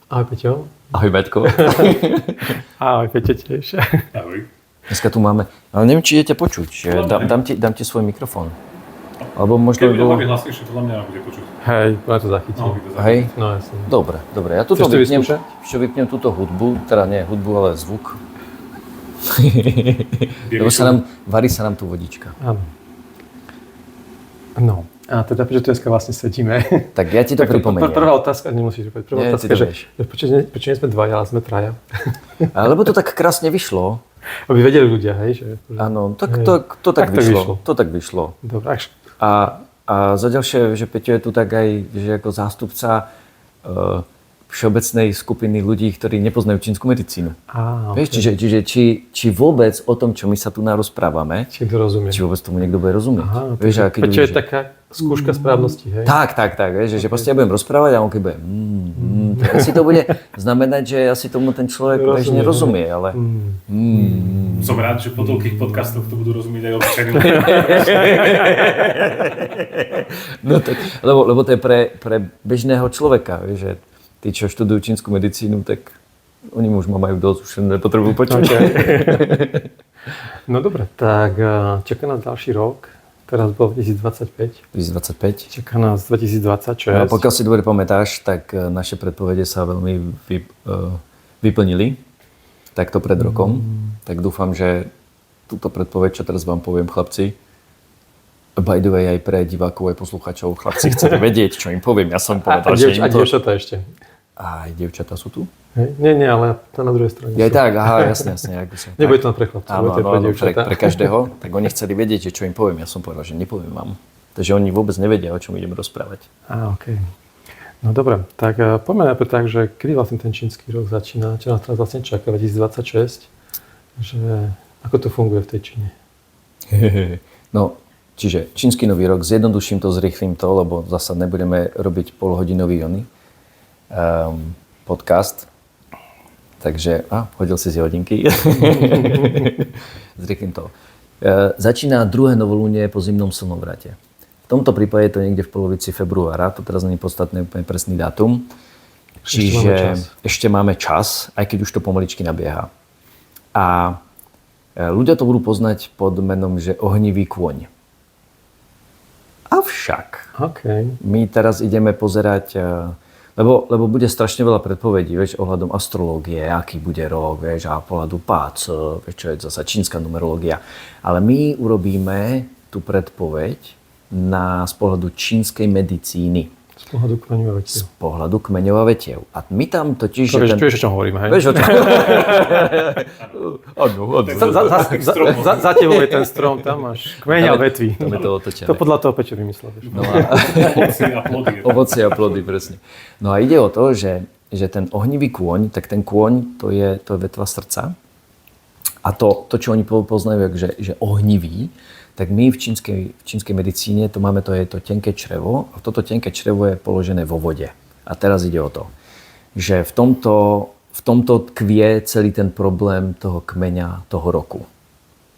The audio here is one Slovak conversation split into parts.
Ahoj Peťo. Ahoj Maťko. Ahoj Peťo tiež. Ahoj. Dneska tu máme, ale neviem, či idete počuť, že dám ti svoj mikrofón. Alebo možno... Keď bude hlavne hlasnejšie, podľa mňa bude počuť. Hej, ma to zachytí. Hej? No jasne. Dobre. Ja tuto vypnem túto hudbu, teda nie hudbu, ale zvuk. Lebo varí sa nám tu vodička. Áno. No, a teda prečo tu dneska vlastne sedíme? Tak ja ti to pripomeniem. Prvá otázka, nemusíš povedať. Prvá otázka, že prečo nie sme dvaja, ale sme traja? Lebo to tak krásne vyšlo. Aby vedeli ľudia, hej? Že... Áno, to tak vyšlo. To tak vyšlo. Dobre. A za ďalšie, že Peťo je tu tak aj, že ako zástupca všeobecnej skupiny ľudí, ktorí nepoznajú čínsku medicínu. Okay. Vieš, čiže či vôbec o tom, čo my sa tu narozprávame, či vôbec tomu niekto bude rozumieť. Vieš, Peťo je taká skúška správnosti, hej? Tak, vieš, že proste ja budem rozprávať a on keď bude tak asi to bude znamenať, že asi tomu ten človek bežne rozumie, ale... Som rád, že po toľkých podcastoch to budú rozumieť aj obyčajní. No tak, lebo to je pre bežného človeka, vieš, že tí, čo študujú čínsku medicínu, tak oni už majú dosť, už nepotrebujú počuť. No dobre, tak čaká nás ďalší rok. Teraz bol 2025. Čaká nás 2026. No, pokiaľ si dobre pamätáš, tak naše predpovede sa veľmi vyplnili. Takto pred rokom. Tak dúfam, že túto predpoveď, čo teraz vám poviem, chlapci, by the way, aj pre divákov, aj poslucháčov, chlapci chcete vedieť, čo im poviem. Ja som povedal, že im to... A dievčatá ešte. Aj dievčatá sú tu? Nie, ale to na druhej strane. Je tak, jasne. Nebude to pre chlapcov, bude to pre každého. Tak oni chceli vedieť, že čo im poviem. Ja som povedal, že nepoviem vám. Takže oni vôbec nevedia, o čom idem rozprávať. OK. No dobre, tak poďme najprv tak, že kedy vlastne ten čínsky rok začína? Čo nás teraz vlastne čaká, 2026? Že ako to funguje v tej Číne? No, čiže čínsky nový rok, zjednoduším to, zrýchlim to, lebo zasa nebudeme robiť polhodinový podcast. Takže, hodil si z hodinky. Zrýchlim to. Začína druhé novolúnie po zimnom slnovrate. V tomto prípade je to niekde v polovici februára, to teraz nie je podstatný úplne presný dátum. Čiže ešte máme čas, aj keď už to pomaličky nabieha. A ľudia to budú poznať pod menom, že ohnivý kôň. Avšak, my teraz ideme pozerať, lebo bude strašne veľa predpovedí, vieš, ohľadom astrológie, aký bude rok, vieš, a pohľadu pác, vieš, čo je zasa čínska numerológia. Ale my urobíme tú predpoveď z pohľadu čínskej medicíny. Z pohľadu kmeňova vetiev. A my tam totiž... Vieš, o čom hovoríme, hej? Vieš, o čom? Za tebou je ten strom, tam máš kmeň a vetvy. Tam je to otočené. To podľa toho Peťo vymyslel. Ovocie a plody, presne. No a ide o to, že ten ohnivý kôň, tak ten kôň, to je vetva srdca. A to čo oni poznajú, že ohnivý, tak my v čínskej medicíne to máme, to je to tenké črevo a toto tenké črevo je položené vo vode. A teraz ide o to, že v tomto tkvie celý ten problém toho kmeňa toho roku.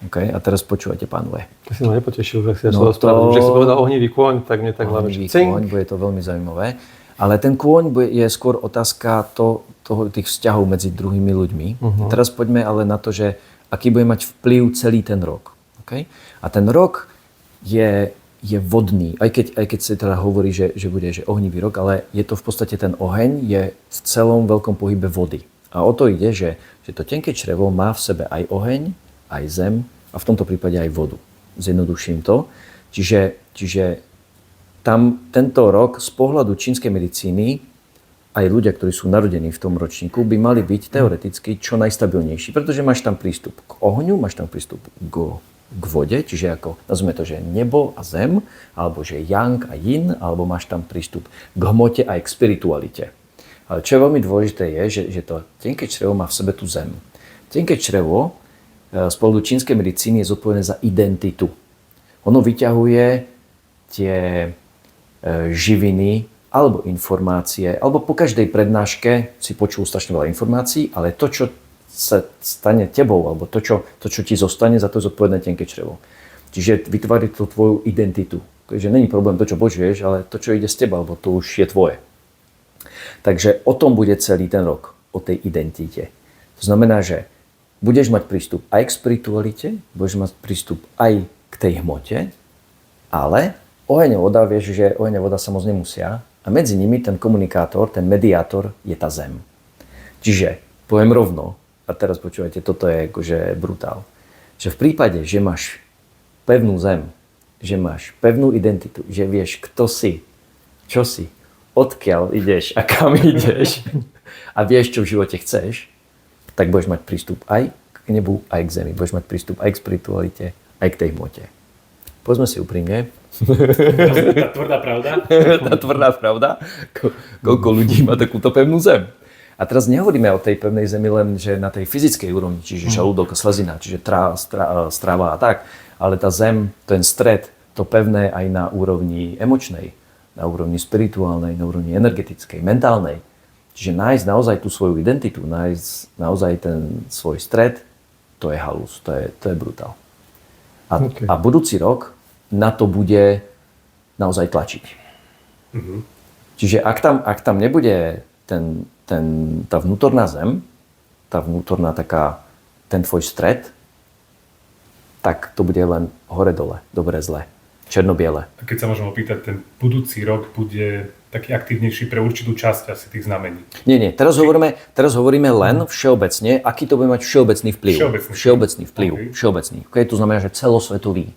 Okay? A teraz počúvate, pánové. To si ma nepotešil, že si že si povedal ohnivý kôň, tak mne tak hlave. Ohnivý kôň, bude to veľmi zaujímavé. Ale ten kôň je skôr otázka tých vzťahov medzi druhými ľuďmi. Teraz poďme ale na to, že aký bude mať vplyv celý ten rok. Okay? A ten rok je vodný, aj keď sa teda hovorí, že bude ohnivý rok, ale je to v podstate ten oheň je v celom veľkom pohybe vody. A o to ide, že to tenké črevo má v sebe aj oheň, aj zem a v tomto prípade aj vodu. Zjednoduším to. Čiže tam tento rok z pohľadu čínskej medicíny aj ľudia, ktorí sú narodení v tom ročníku, by mali byť teoreticky čo najstabilnejší, pretože máš tam prístup k ohňu, máš tam prístup k vode, čiže ako nazvime to, že nebo a zem, alebo že yang a yin, alebo máš tam prístup k hmote aj k spiritualite. Ale čo je veľmi dôležité je, že to tenké črevo má v sebe tú zem. Tenké črevo z pohľadu čínskej medicíny je zodpovedné za identitu. Ono vyťahuje tie živiny alebo informácie, alebo po každej prednáške si počul strašne veľa informácií, ale to, čo sa stane tebou, alebo to, čo ti zostane, za to je zodpovedné tenké črevo. Čiže vytvári to tvoju identitu. Takže není problém to, čo počuješ, ale to, čo ide z teba, alebo to už je tvoje. Takže o tom bude celý ten rok, o tej identite. To znamená, že budeš mať prístup aj k spiritualite, budeš mať prístup aj k tej hmote, ale oheň a voda, vieš, že oheň a voda sa moc nemusia a medzi nimi ten komunikátor, ten mediátor je tá zem. Čiže, poviem rovno, a teraz počúvajte, toto je akože brutál, že v prípade, že máš pevnú zem, že máš pevnú identitu, že vieš, kto si, čo si, odkiaľ ideš a kam ideš a vieš, čo v živote chceš, tak budeš mať prístup aj k nebu, aj k zemi. Budeš mať prístup aj k spiritualite, aj k tej hmote. Povedzme si úprimne. Tá tvrdá pravda. Tá tvrdá pravda. Koľko ľudí má takúto pevnú zem. A teraz nehovoríme o tej pevnej zemi len, že na tej fyzickej úrovni, čiže žalúdok, slezina, čiže strava a tak, ale tá zem, ten stred, to pevné aj na úrovni emočnej, na úrovni spirituálnej, na úrovni energetickej, mentálnej. Čiže nájsť naozaj tú svoju identitu, nájsť naozaj ten svoj stred, to je halus, to je brutál. A budúci rok na to bude naozaj tlačiť. Čiže ak tam nebude tá vnútorná zem, tá vnútorná ten tvoj stred, tak to bude len hore-dole, dobre-zle, černo-biele. A keď sa môžem opýtať, ten budúci rok bude taký aktívnejší pre určitú časť asi tých znamení. Nie, teraz hovoríme len všeobecne, aký to bude mať všeobecný vplyv. Všeobecný vplyv. Okay. Všeobecný. Okay, to znamená, že celosvetový.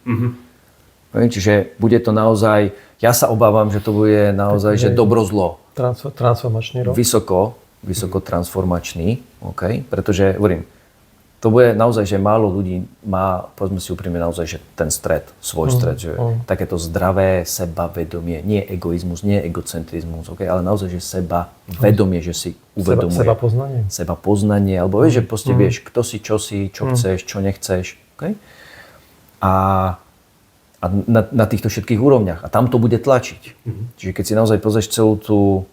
Čiže bude to naozaj, ja sa obávam, že to bude naozaj, že dobro-zlo. Transformačný rok. Vysoko transformačný, okay? Pretože, hovorím, to bude naozaj, že málo ľudí má, povedzme si úprimne, naozaj, že ten stred, svoj stred, že takéto zdravé sebavedomie, nie egoizmus, nie egocentrizmus, okay? Ale naozaj, že sebavedomie, že si uvedomuje. Sebapoznanie, alebo vieš, že proste vieš, kto si, čo chceš, čo nechceš, okay? A na týchto všetkých úrovniach. A tam to bude tlačiť. Čiže keď si naozaj pozrieš celú tú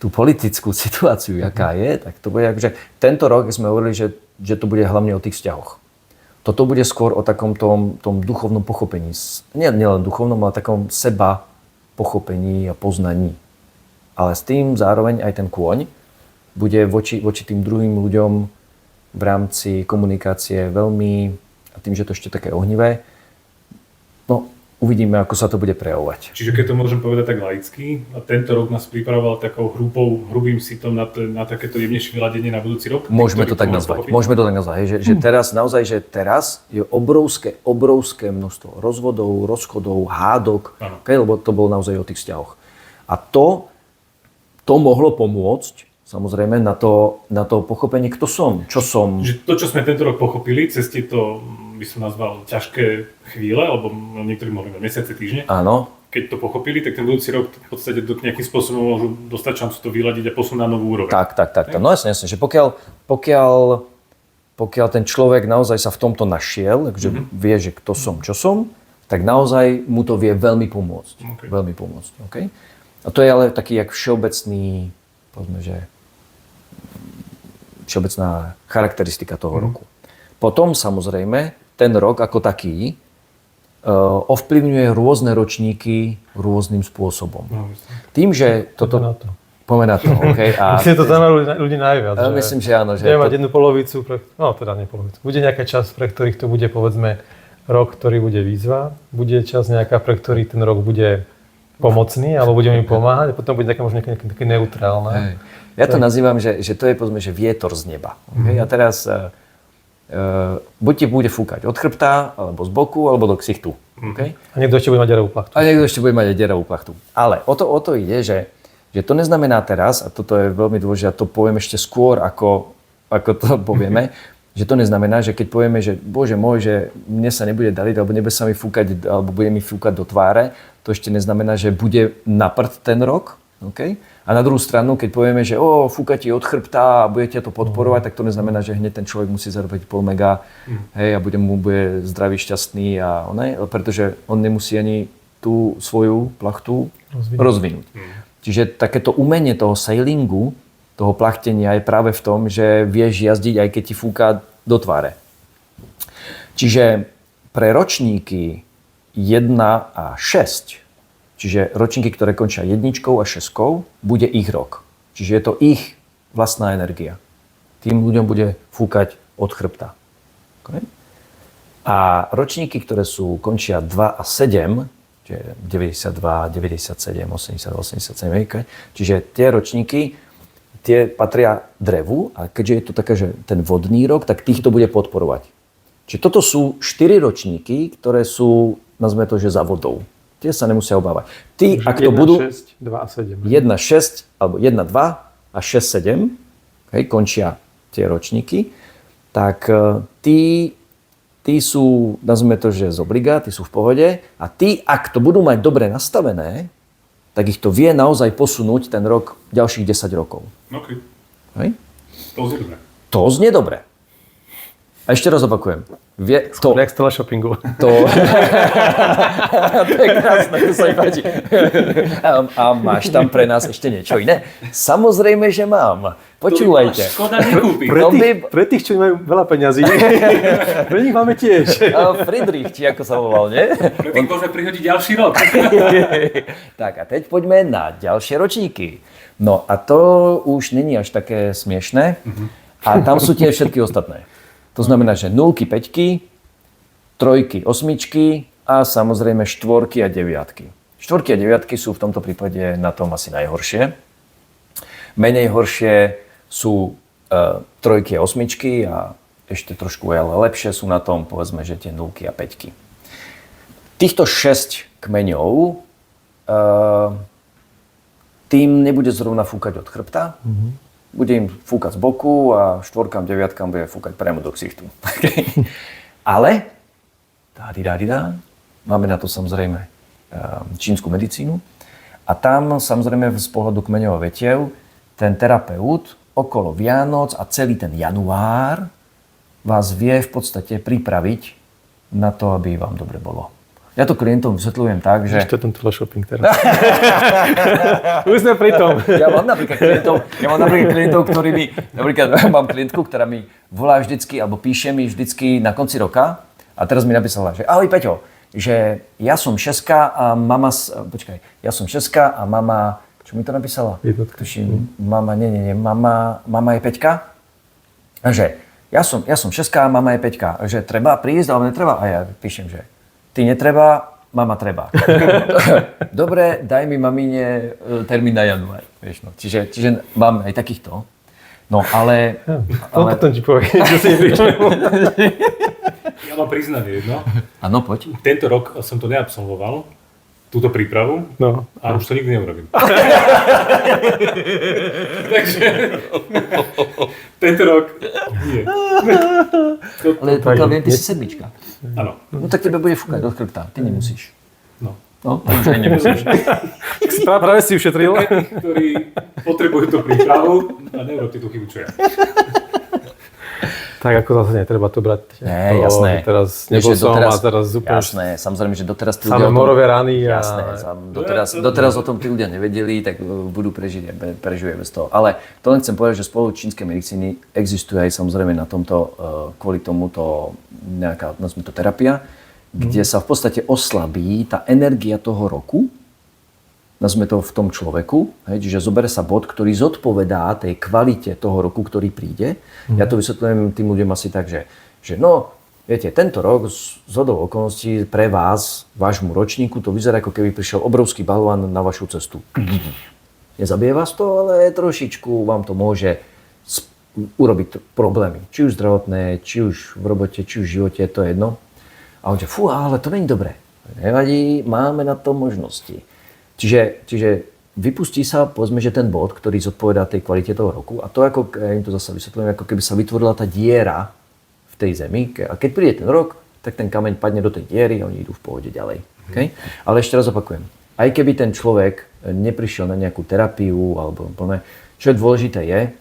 politickú situáciu, jaká je, tak to bude akože... Tento rok sme hovorili, že to bude hlavne o tých vzťahoch. Toto bude skôr o takom tom duchovnom pochopení. Nie len duchovnom, ale takom seba pochopení a poznaní. Ale s tým zároveň aj ten kôň bude voči tým druhým ľuďom v rámci komunikácie veľmi, a tým, že to ešte také ohnivé, no uvidíme, ako sa to bude prejavovať. Čiže keď to môžem povedať tak laicky, a tento rok nás pripravoval takou hrubým sitom na takéto jemnejšie vyladenie na budúci rok? Môžeme to tak nazvať. Že teraz, naozaj, že teraz je obrovské množstvo rozvodov, rozchodov, hádok, okay, lebo to bolo naozaj o tých vzťahoch. A to mohlo pomôcť, samozrejme, na to pochopenie, kto som, čo som. Že to, čo sme tento rok pochopili, cez tieto, by som nazval, ťažké chvíle, alebo niektorí mohli mať mesiace, týždne. Áno. Keď to pochopili, tak ten budúci rok v podstate nejakým spôsobom môžu dostať šancu to vyladiť a posunúť na novú úroveň. Tak. No jasne, že pokiaľ ten človek naozaj sa v tomto našiel, takže vie, že kto som, čo som, tak naozaj mu to vie veľmi pomôcť. Okay. Veľmi pomôcť. Okay? A to je ale taký jak všeobecný, povedzme, že všeobecná charakteristika toho roku. Potom samozrejme ten rok ako taký ovplyvňuje rôzne ročníky rôznym spôsobom. Tým, že toto... Poďme na to, OK. Myslím, to zaujíma ľudí najviac. Myslím, že áno. Že bude mať jednu polovicu, nie polovicu. Bude nejaká časť, pre ktorých to bude, povedzme, rok, ktorý bude výzva. Bude časť nejaká, pre ktorý ten rok bude pomocný, alebo bude mi pomáhať. A potom bude možno také neutrálne. Ja to nazývam, že to je, povedzme, že vietor z neba. Okay? A teraz... buď ti bude fúkať od chrbta, alebo z boku, alebo do ksichtu. Okay? A niekto ešte bude mať deravú plachtu. Ale o to ide, že to neznamená teraz, a toto je veľmi dôležité, a to poviem ešte skôr, ako to povieme, že to neznamená, že keď povieme, že Bože môj, že mne sa nebude dariť, alebo nebude sa mi fúkať, alebo bude mi fúkať do tváre, to ešte neznamená, že bude na prd ten rok. Okay? A na druhú stranu, keď povieme, že fúka ti od chrbta a budete to podporovať, tak to neznamená, že hneď ten človek musí zarobiť pol mega, hej, a bude zdravý, šťastný, pretože on nemusí ani tú svoju plachtu rozvinúť. Čiže takéto umenie toho sailingu, toho plachtenia je práve v tom, že vieš jazdiť, aj keď ti fúka do tváre. Čiže pre ročníky 1 a 6 Čiže ročníky, ktoré končia 1 a 6, bude ich rok. Čiže je to ich vlastná energia. Tým ľuďom bude fúkať od chrbta. Okay? A ročníky, ktoré končia 2 a 7, čiže 92, 97, 80, 87, okay? Čiže tie ročníky, tie patria drevu a keďže je to také, že ten vodný rok, tak týchto bude podporovať. Čiže toto sú 4 ročníky, ktoré sú, nazvime to, že za vodou. Tie sa nemusia obávať. Tí, ak to 1, budú 6, 2 a 7. 1, 6, alebo 1, 2 a 6, 7, okay, končia tie ročníky, tak tí sú, nazvime to, že z obliga, tí sú v pohode a tí, ak to budú mať dobre nastavené, tak ich to vie naozaj posunúť ten rok ďalších 10 rokov. OK. Hej? To znie dobre. To znie dobre. A ešte raz opakujem. To jak z teleshoppingu. To je krásne, to sa mi páči. A máš tam pre nás ešte niečo iné? Samozrejme, že mám. Počúvajte. Škoda nekúpiť. Pre tých, čo majú veľa peňazí, pre nich máme tiež. Friedrich, či ako sa volal, nie? Pre tých môžeme prihodiť ďalší rok. Tak a teď poďme na ďalšie ročníky. No a to už není až také smiešné. A tam sú tie všetky ostatné. To znamená, že 0, 5, 3, 8 a samozrejme 4 a 9. 4 a 9 sú v tomto prípade na tom asi najhoršie. Menej horšie sú 3 a 8 a ešte trošku ale lepšie sú na tom, povedzme, že tie 0 a 5. Týchto 6 kmeňov tým nebude zrovna fúkať od chrbta. Bude im fúkať z boku a 4 a 9 bude fúkať priamo do ksichtu. Ale máme na to samozrejme čínsku medicínu a tam samozrejme z pohľadu kmeňového vetiev ten terapeut okolo Vianoc a celý ten január vás vie v podstate pripraviť na to, aby vám dobre bolo. Ja to klientom vysvetľujem tak, že... Ešte ten teleshopping teraz. Už sme pri tom. Ja mám napríklad klientov, ktorí mi... Napríklad mám klientku, ktorá mi volá vždycky, alebo píše mi vždycky na konci roka a teraz mi napísala, že ahoj Peťo, že ja som 6 a mama... ja som 6 a mama... Čo mi to napísala? Jednotka. Mama, mama je 5. A že ja som 6 a mama je 5. Že treba prísť, alebo netreba? A ja píšem, že ty netreba, mama treba. Dobre, daj mi mamine termín na január. Vieš, no. Čiže mám aj takýchto. No, ale... On potom ti povie, že si neprišiel. Ja mám priznanie jedno. Áno, poď. Tento rok som to neabsolvoval, túto prípravu, No. a už to nikdy neurobím. Takže tento rok nie. Ale pokiaľ viem, ty si sedmička. Áno. No tak tebe bude fúkať od chrbta, ty nemusíš. No. No, už aj nemusíš. Práve si ušetril. Pre tých, ktorí potrebujú tú prípravu, a neurobte tú chybu, čo ja. Tak ako zase netreba to brať. Nie, jasné. Teraz nebol som a teraz úplne... Jasné, samozrejme, že doteraz tí Samé ľudia... morové rany a... Jasné, doteraz o tom tí ľudia nevedeli, tak budú prežívať bez toho. Ale to len chcem povedať, že spolu čínskej medicíny existuje aj samozrejme na tomto, kvôli tomuto nejaká, nazvime to terapia, kde sa v podstate oslabí tá energia toho roku, nazvime to v tom človeku, hej, čiže zobere sa bod, ktorý zodpovedá tej kvalite toho roku, ktorý príde. Ja to vysvetľujem tým ľuďom asi tak, že no, viete, tento rok z zhodou okolností pre vás, vášmu ročníku, to vyzerá, ako keby prišiel obrovský balván na vašu cestu. Nezabije vás to, ale trošičku vám to môže urobiť problémy. Či už zdravotné, či už v robote, či už v živote, to je jedno. A on že, ale to není dobré. Nevadí, máme na to možnosti. Čiže vypustí sa, povedzme, že ten bod, ktorý zodpovedá tej kvalite toho roku. A to, ako ja im to zase vysvetľujem, ako keby sa vytvorila tá diera v tej zemi. A keď príde ten rok, tak ten kameň padne do tej diery a oni idú v pohode ďalej. Okay? Ale ešte raz opakujem. Aj keby ten človek neprišiel na nejakú terapiu, alebo čo je dôležité je,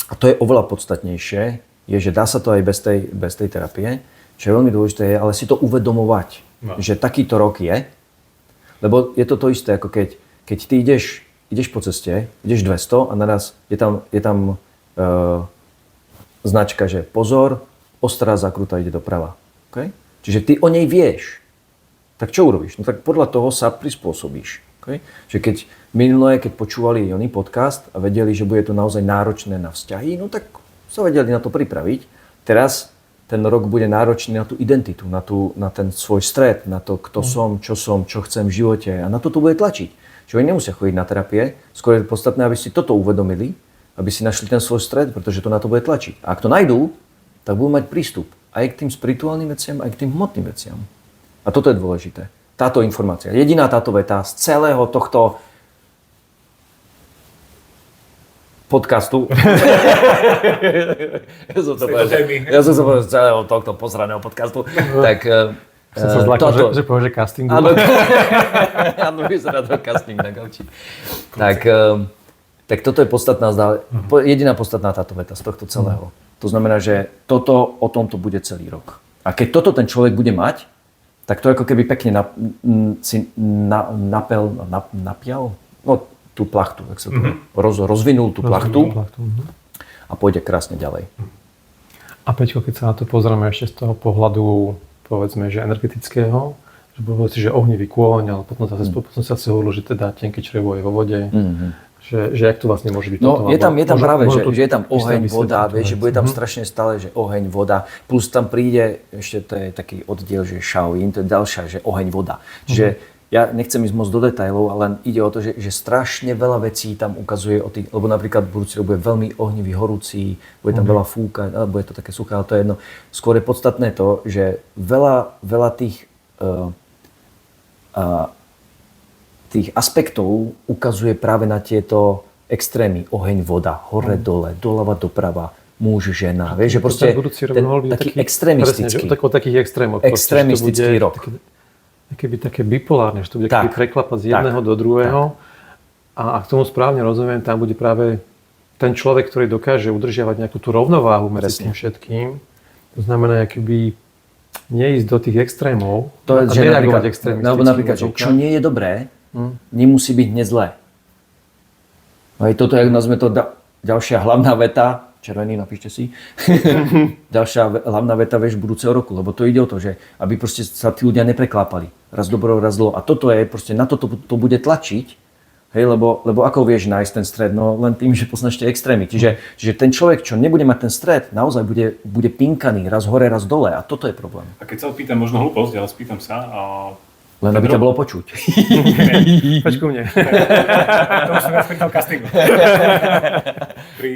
a to je oveľa podstatnejšie, je, že dá sa to aj bez tej terapie, čo je veľmi dôležité je, ale si to uvedomovať, že takýto rok je. Lebo je to isté, ako keď ty ideš po ceste, ideš 200 a naraz je tam značka, že pozor, ostrá zakruta ide doprava. Okay? Čiže ty o nej vieš. tak čo urobíš? No tak podľa toho sa prispôsobíš. Okay? Že keď minulé, keď počúvali oni podcast a vedeli, že bude to naozaj náročné na vzťahy, no tak sa vedeli na to pripraviť. Teraz ten rok bude náročný na tú identitu, na ten svoj stred, na to, kto som, čo chcem v živote a na to bude tlačiť. Čiže oni nemusia chodiť na terapie, skôr je podstatné, aby si toto uvedomili, aby si našli ten svoj stred, pretože to na to bude tlačiť. A ak to najdú, tak budú mať prístup aj k tým spirituálnym veciam, aj k tým hmotným veciam. A toto je dôležité. Táto informácia, jediná táto veta z celého tohto podcastu. Ja som sa povedal z celého tohto posraného podcastu. Tak som sa zlakol, že povieš, že castingu. Áno, vyzerá to casting na gauči. Tak toto je podstatná, jediná podstatná táto veta z tohto celého. To znamená, že o tomto bude celý rok. A keď toto ten človek bude mať, tak to ako keby pekne napial tú plachtu, tak sa to rozvinul tú plachtu a pôjde krásne ďalej. A Peťko, keď sa na to pozrieme ešte z toho pohľadu, povedzme, že energetického, že povedal si, že ohnivý kôň, ale potom sa si hovoril, že teda tenké črevo je vo vode. Že jak to vlastne môže byť? No, je tam práve, že je tam oheň, voda, vieš, že bude tam strašne stále, že oheň, voda, plus tam príde, ešte to je taký oddiel, že Shaolin, to je ďalšia, že oheň, voda. Čiže ja nechcem ísť moc do detailov, ale ide o to, že strašne veľa vecí tam ukazuje o tých, lebo napríklad budúci rok bude veľmi ohnivý, horúci, bude tam veľa fúkať, alebo bude to také suché, ale to je jedno. Skôr je podstatné to, že veľa tých aspektov ukazuje práve na tieto extrémy. Oheň, voda, hore, dole, doľava, doprava, muž, žena. Vieš, že proste ten taký extrémistický. O takých extrémoch. Extrémistický rok. Také bipolárne, že to bude preklapať z jedného do druhého. A ak tomu správne rozumiem, tam bude práve ten človek, ktorý dokáže udržiavať nejakú tú rovnováhu medzi tým všetkým. To znamená, akoby neísť do tých extrémov a nereagovať extrémisticky. Napríklad, že čo nie je dobré, nemusí byť hneď zlé. Aj toto, jak nazveme to ďalšia hlavná veta, červený, napíšte si, ďalšia hlavná veta, vieš, budúceho roku, lebo to ide o to, že aby proste sa tí ľudia nepreklápali. Raz dobro, raz zlo. A toto je, proste na toto to bude tlačiť, hej, lebo ako vieš nájsť ten stred? No len tým, že poznáš tie extrémy. Čiže ten človek, čo nebude mať ten stred, naozaj bude pinkaný, raz hore, raz dole a toto je problém. A keď sa opýtam, možno hlúposť, ale spýtam sa. Len aby ťa bolo počuť. Poď ku mne. To už som viac pri tom castingu. Pri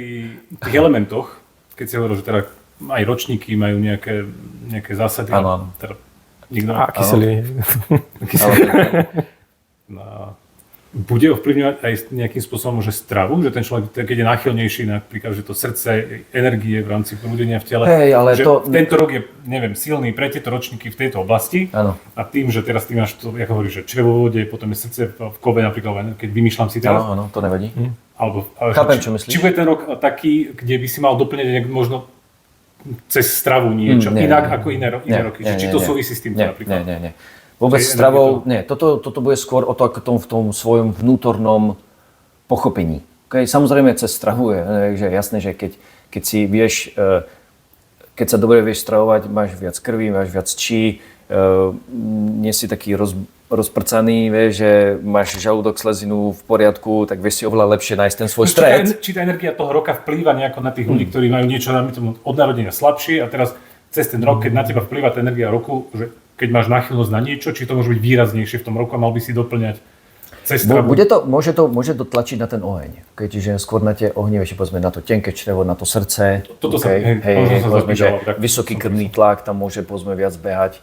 tých elementoch, keď si hovoril, že teda aj ročníky majú nejaké zásady. Áno. Teda, a kyseliny. Bude ovplyvňovať aj nejakým spôsobom že stravu, že ten človek, keď je náchylnejší, napríklad, že to srdce, energie v rámci prúdenia v tele, že tento rok je, neviem, silný pre tieto ročníky v tejto oblasti. Áno. A tým, že teraz ty máš to, ako hovoríš, že črevo vo vode, potom je srdce v kove napríklad, keď vymýšľam si teraz. Áno, to nevadí. Chápem, čo myslíš. Či bude ten rok taký, kde by si mal doplniť možno cez stravu niečo, inak ako iné roky. Či to súvisí s týmto napríklad? Nie. Vôbec stravou, nie. Toto bude skôr o to, ako v tom svojom vnútornom pochopení. Okay? Samozrejme, cez stravu je jasné, že keď si vieš, keď sa dobre vieš stravovať, máš viac krvi, máš viac čí, nie si taký rozprcaný, vieš, že máš žalúdok, slezinu v poriadku, tak vieš si oveľa lepšie nájsť ten svoj stred. Či tá energia toho roka vplýva nejako na tých ľudí, ktorí majú niečo od narodenia slabšie a teraz cez ten rok, keď na teba vplýva tá energia roku, že keď máš náchylnosť na niečo, či to môže byť výraznejšie v tom roku a mal by si doplňať cez stravu? Môže to tlačiť na ten oheň. Čiže skôr na tie ohnivejšie, povedzme na to tenké črevo, na to srdce. Toto sa povedzme, že vysoký krvný tlak, tam môže povedzme viac behať.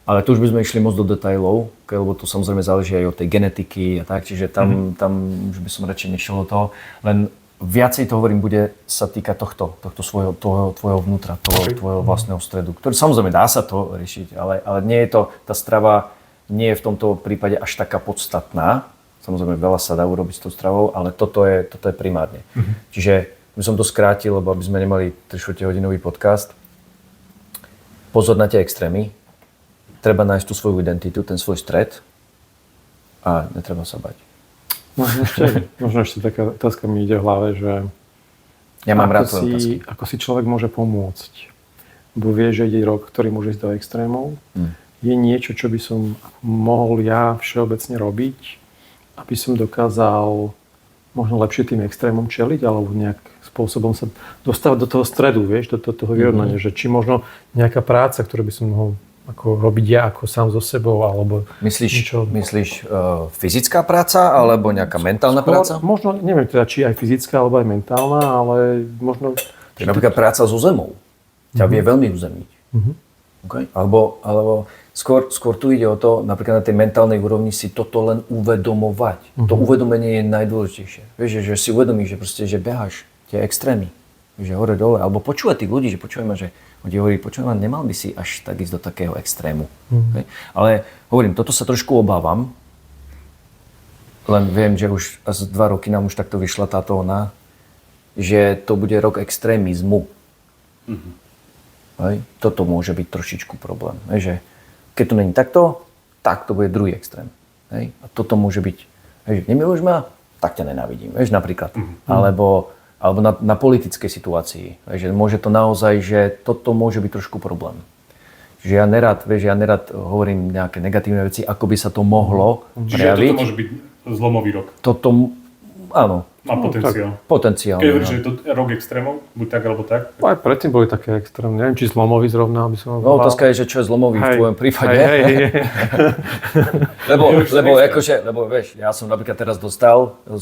Ale tu už by sme išli moc do detailov, lebo to samozrejme záleží aj od tej genetiky a tak, čiže tam už by som radšej nešiel do toho. Len viacej to hovorím, bude sa týkať tohto tvojho vnútra, tvojho vlastného stredu, ktorý samozrejme dá sa to riešiť, ale nie je to, tá strava nie je v tomto prípade až taká podstatná. Samozrejme veľa sa dá urobiť s tou stravou, ale toto je primárne. Čiže by som to skrátil, lebo aby sme nemali 3/4 hodinový podcast. Pozor na tie extrémy. Treba nájsť tú svoju identitu, ten svoj stred a netreba sa bať. Možno ešte taká otázka mi ide v hlave, že ja mám rád tvoje otázky. Ako si človek môže pomôcť? Bo vie, že ide rok, ktorý môže ísť do extrémov. je niečo, čo by som mohol ja všeobecne robiť, aby som dokázal možno lepšie tým extrémom čeliť, alebo nejak spôsobom sa dostávať do toho stredu, vieš, do toho vyrovnania, že či možno nejaká práca, ktorú by som mohol ako robiť ja ako sám so sebou, alebo Myslíš fyzická práca, alebo nejaká mentálna práca? Možno, neviem teda, či aj fyzická, alebo aj mentálna, ale možno... Napríklad práca so zemou ťa vie veľmi uzemniť. Okay? Alebo skôr tu ide o to, napríklad na tej mentálnej úrovni si toto len uvedomovať. To uvedomenie je najdôležitejšie. Vieš, že si uvedomíš, že proste, že beháš tie extrémy, že hore dole, alebo počúvať tých ľudí, že počúvaj ma, že on ti hovorí, počúvaj ma, nemal by si až tak ísť do takého extrému. Okay? Ale hovorím, toto sa trošku obávam, len viem, že už asi 2 roky nám už takto vyšla táto že to bude rok extrémizmu. Hej? Toto môže byť trošičku problém. Hej? Že keď to není takto, tak to bude druhý extrém. Hej? A toto môže byť, hej, že nemiluješ ma, tak ťa nenávidím. Hej? Napríklad. Alebo na politickej situácii. Hej? Že môže to naozaj, že toto môže byť trošku problém. Že ja nerad hovorím nejaké negatívne veci, ako by sa to mohlo prejaviť. Čiže toto môže byť zlomový rok. Áno. Má potenciál. Potenciál. Keď hovoríš, že je to rok extrémov, buď tak, alebo tak. Aj predtým boli také extrémne. Neviem, či zlomový zrovna, aby som... No, otázka je, že čo je zlomový v tvojom prípade. Lebo vieš, ja som napríklad teraz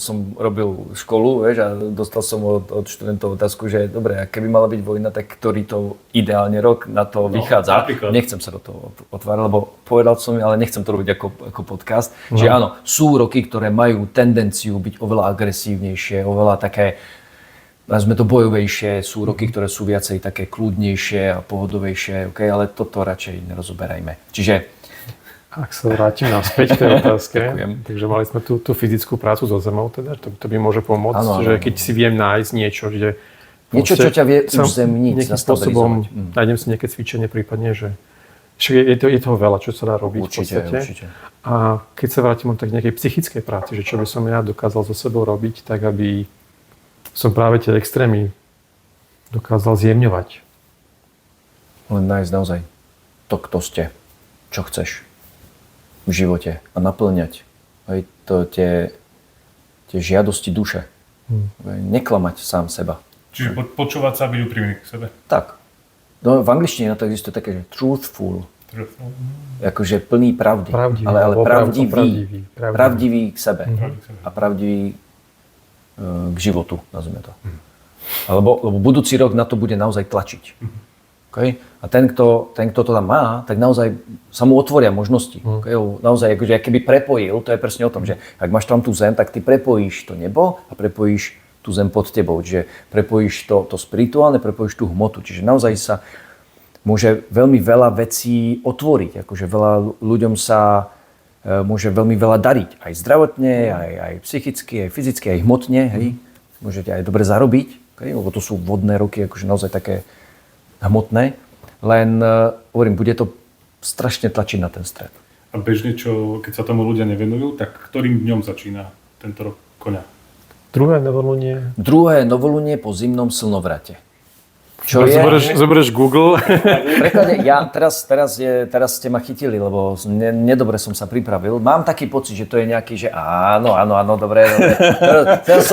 som robil školu, vieš, a dostal som od študentov otázku, že dobre, a keby mala byť vojna, tak ktorý to ideálne rok na to vychádza. Napríklad. Nechcem sa do toho otvárať, lebo povedal som, ale nechcem to robiť ako podcast, že áno, sú roky, ktoré majú tendenciu byť oveľa agresívnejšie, oveľa také, nazvime to bojovejšie, sú roky, ktoré sú viacej také kľudnejšie a pohodovejšie, okay? Ale toto radšej nerozoberajme. Čiže... Ak sa vrátim naspäť k tej otázke, takže mali sme tú fyzickú prácu so zemou, teda, to by môže pomôcť, že keď si viem nájsť niečo, že... Niečo, čo ťa vie uzemniť, nejakým spôsobom nájdem si nejaké cvičenie prípadne, že je toho veľa, čo sa dá robiť v podstate. Určite. A keď sa vrátim tak nejakej psychickej práci, že čo by som ja dokázal so sebou robiť, tak aby som práve tie extrémy dokázal zjemňovať. Len nájsť naozaj to, kto ste, čo chceš v živote a naplňať aj to tie žiadosti duše. Neklamať sám seba. Čiže počúvať sa a byť úprimný k sebe. Tak. No, v angličtine na to existuje také, že truthful. Akože plný pravdy. Ale pravdivý k sebe. A pravdivý k životu, nazvime to. Lebo budúci rok na to bude naozaj tlačiť. Okay? A ten, kto to tam má, tak naozaj sa mu otvoria možnosti. Okay? Naozaj, akože keby prepojil, to je presne o tom, že ak máš tam tú zem, tak ty prepojíš to nebo a prepojíš tú zem pod tebou. Čiže prepojíš to spirituálne, prepojíš tú hmotu. Čiže naozaj sa môže veľmi veľa vecí otvoriť. Akože veľa ľuďom sa môže veľmi veľa dariť. Aj zdravotne, aj psychicky, aj fyzicky, aj hmotne. Hej. Môžete aj dobre zarobiť, okay? Lebo to sú vodné roky, akože naozaj také hmotné. Len, hovorím, bude to strašne tlačiť na ten stred. A bežne, keď sa tomu ľudia nevenujú, tak ktorým dňom začína tento rok koňa? Druhé novolunie po zimnom slnovrate. Čo je? Zoberieš Google. Preklade, teraz ste ma chytili, lebo nedobre som sa pripravil. Mám taký pocit, že to je nejaký, že áno, dobre. Teraz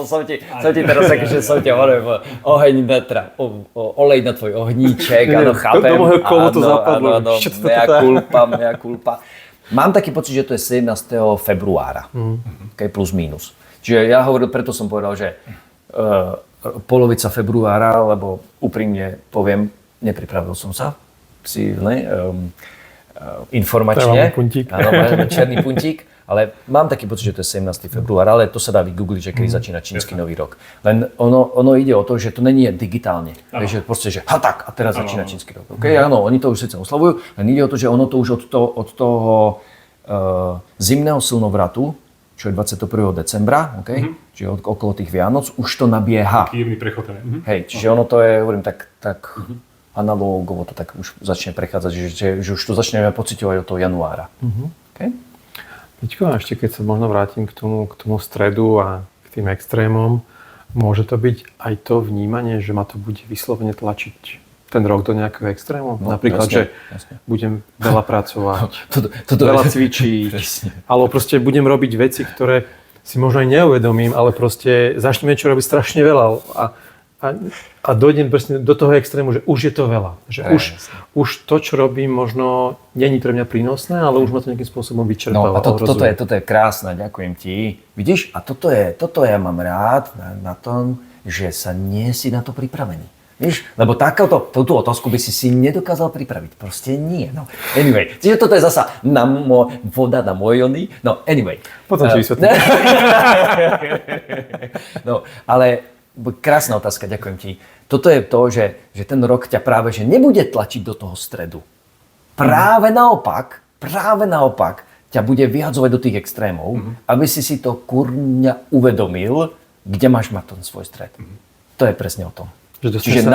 som ti teraz taký, že som ti hovoril, oheň metra, olej na tvoj ohníček, áno, chápem. Do môjho kolu to zapadlo. Mea culpa. Mám taký pocit, že to je 17. februára, okay, plus minus. Čiže ja hovoril, preto som povedal, že polovica februára, lebo úprimne poviem, nepripravil som sa informačne. Áno, černý puntík, ale mám taký pocit, že to je 17. február, ale to sa dá vygoogliť, že kedy začína čínsky nový rok. Len ono ide o to, že to není digitálne. Že proste, že tak, a teraz začína čínsky rok. Okay? Áno, oni to už síce oslavujú, len ide o to, že ono to už od toho zimného slnovratu, čo je 21. decembra, okay? Čiže okolo tých Vianoc, už to nabieha. Taký jemný prechod. Hej, čiže ono to je, hovorím, tak analógovo to tak už začne prechádzať, že už to začneme pociťovať od toho januára. Okay? Peťko, a ešte keď sa možno vrátim k tomu stredu a k tým extrémom, môže to byť aj to vnímanie, že ma to bude vyslovene tlačiť ten rok do nejakého extrému. No, Napríklad, jasne. budem veľa pracovať, Toto veľa cvičiť, alebo proste budem robiť veci, ktoré si možno aj neuvedomím, ale proste začnem niečo robiť strašne veľa a dojdem presne do toho extrému, že už je to veľa. Že už to, čo robím, možno nie je pre mňa prínosné, ale už ma to nejakým spôsobom vyčerpáva. No a toto je krásne, ďakujem ti. Vidíš? A toto ja mám rád na tom, že sa nie si na to pripravený. Víš? Lebo túto otázku by si nedokázal pripraviť. Proste nie. No, anyway. Čiže toto je zasa voda na mojony. No, anyway. Potom ti vysvetlím. No, ale krásna otázka, ďakujem ti. Toto je to, že ten rok ťa práve že nebude tlačiť do toho stredu. Práve naopak ťa bude vyhadzovať do tých extrémov, aby si to kurňa uvedomil, kde máš mať ten svoj stred. To je presne o tom. Čiže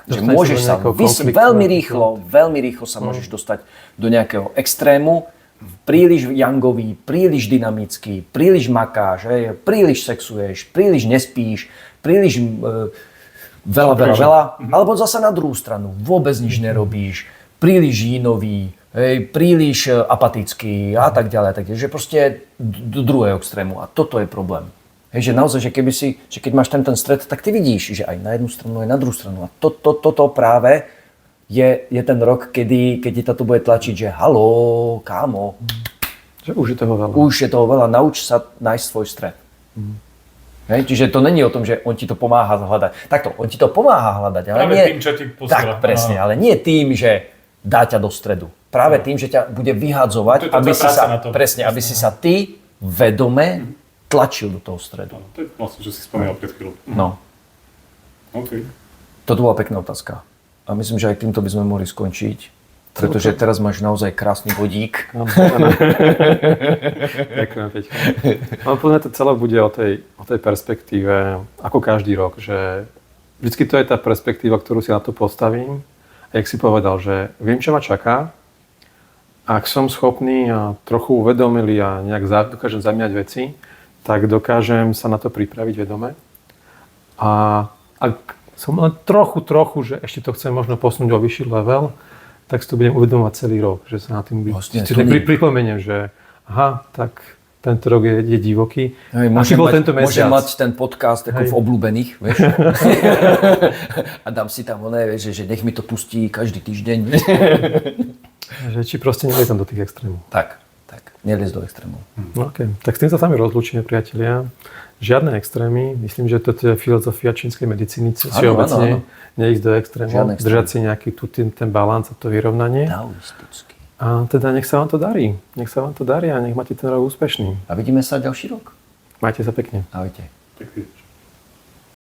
že môžeš sa veľmi rýchlo sa môžeš dostať do nejakého extrému, príliš jangový, príliš dynamický, príliš makáš, príliš sexuješ, príliš nespíš, príliš veľa, alebo zase na druhú stranu, vôbec nič nerobíš, príliš jínový, príliš apatický a tak ďalej, že proste do druhého extrému a toto je problém. Že naozaj, že keď máš ten stred, tak ty vidíš, že aj na jednu stranu, aj na druhú stranu a toto práve je ten rok, keď to bude tlačiť, že haló, kámo. Že už je toho veľa. Nauč sa nájsť svoj stred. Čiže to není o tom, že on ti to pomáha hľadať. Takto, on ti to pomáha hľadať, ale práve nie tým, čo ti posiela. Tak, presne, ale nie tým, že dá ťa do stredu. Práve tým, že ťa bude vyhadzovať, aby si sa ty vedome tlačil do toho stredu. To je vlastne, čo si spomínal pred chvíľou. No. OK. Toto bola pekná otázka. A myslím, že aj týmto by sme mohli skončiť, pretože teraz máš naozaj krásny bodík. Ďakujem, Peťko. Ale podľa to celé bude o tej perspektíve, ako každý rok, že vždycky to je tá perspektíva, ktorú si na to postavím. A jak si povedal, že viem, čo ma čaká, ak som schopný a trochu uvedomilý a nejak dokážem zamiať veci, tak dokážem sa na to pripraviť vedome. A ak som len trochu, že ešte to chcem možno posunúť o vyšší level, tak si to budem uvedomovať celý rok, že sa na tým pripomeniem, že aha, tak tento rok je divoký. Môžem mať ten podcast ako v obľúbených, vieš? A dám si tam že nech mi to pustí každý týždeň. Že či proste neliezam do tých extrémov. Tak, neliez do extrémov. No, okay. Tak s tým sa sami rozlúčime, priatelia. Žiadne extrémy. Myslím, že toto je filozofia čínskej medicíny. Všeobecne neísť do extrémov. Držať si nejaký ten balans a to vyrovnanie. Taoistický. A teda nech sa vám to darí. Nech sa vám to darí a nech máte ten rok úspešný. A vidíme sa ďalší rok. Majte sa pekne. Ahojte. Pekný.